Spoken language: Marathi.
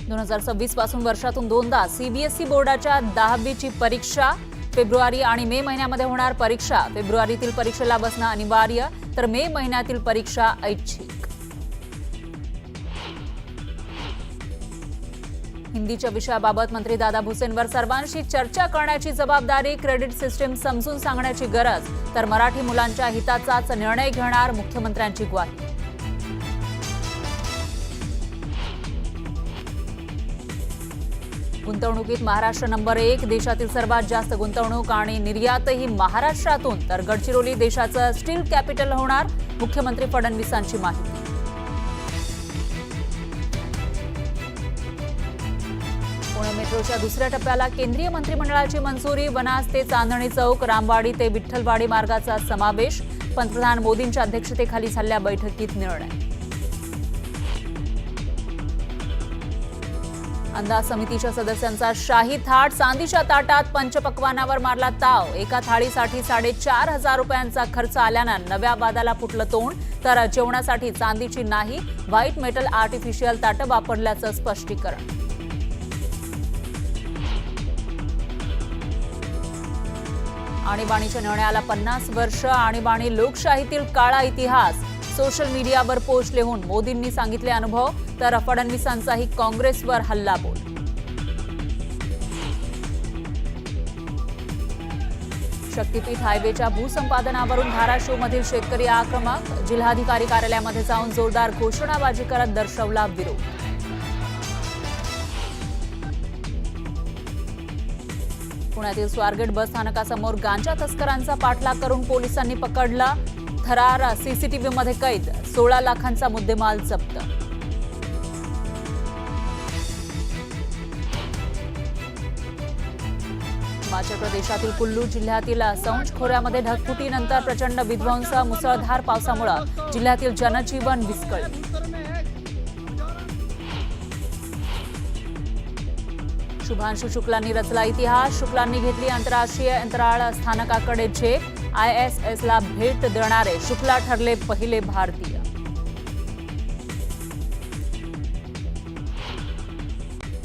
2026 पासून वर्षातून दोनदा सीबीएसई बोर्डाच्या 10वीची परीक्षा फेब्रुवारी आणि मे महिन्यामध्ये होणार परीक्षा। फेब्रुवारीतील परीक्षेला बसणं अनिवार्य तर मे महिन्यातील परीक्षा ऐच्छिक। हिंदीच्या विषयाबाबत मंत्री दादा भुसेंवर सर्वांशी चर्चा करण्याची जबाबदारी, क्रेडिट सिस्टीम समजून सांगण्याची गरज तर मराठी मुलांच्या हिताचाच निर्णय घेणार, मुख्यमंत्र्यांची ग्वाही। गुंतवणुकीत महाराष्ट्र नंबर 1, देशातील सर्वात जास्त गुंतवणूक आणि निर्यातही महाराष्ट्रातून तर गडचिरोली देशाचं स्टील कॅपिटल होणार, मुख्यमंत्री फडणवीसांची माहिती। पुणे मेट्रोच्या दुसऱ्या टप्प्याला केंद्रीय मंत्रिमंडळाची मंजुरी, वनाज ते चांदणी चौक, रामवाडी ते विठ्ठलवाडी मार्गाचा समावेश, पंतप्रधान मोदींच्या अध्यक्षतेखाली झालेल्या बैठकीत निर्णय। अंदाज समितीच्या सदस्यांचा शाही थाट, चांदीच्या ताटात पंचपक्वानावर मारला ताव, एका थाळीसाठी 4,500 रुपयांचा खर्च आल्यानं नव्या वादाला फुटलं तोंड, तर जेवणासाठी चांदीची नाही व्हाईट मेटल आर्टिफिशियल ताटं वापरल्याचं स्पष्टीकरण। आणीबाणीच्या निर्णयाला 50 वर्ष, आणीबाणी लोकशाहीतील काळा इतिहास, सोशल मीडियावर पोस्ट लिहून मोदींनी सांगितले अनुभव तर फडणवीसांचाही काँग्रेसवर हल्लाबोल। शक्तीपीठ हायवेच्या भूसंपादनावरून धाराशिवमधील शेतकरी आक्रमक, जिल्हाधिकारी कार्यालयामध्ये जाऊन जोरदार घोषणाबाजी करत दर्शवला विरोध। पुण्यातील स्वारगेट बस स्थानकासमोर गांजा तस्करांचा पाठलाग करून पोलिसांनी पकडला, थरार सीसीटीव्हीमध्ये कैद, 16 लाखांचा मुद्देमाल जप्त। हिमाचल प्रदेशातील कुल्लू जिल्ह्यातील सौंज खोऱ्यामध्ये ढगफुटीनंतर प्रचंड विध्वंस, मुसळधार पावसामुळे जिल्ह्यातील जनजीवन विस्कळीत। शुभांशु शुक्लांनी रचला इतिहास, शुक्लांनी घेतली आंतरराष्ट्रीय अंतराळ स्थानकाकडे झेप, ISSला भेट देणारे शुक्ला ठरले पहिले भारतीय।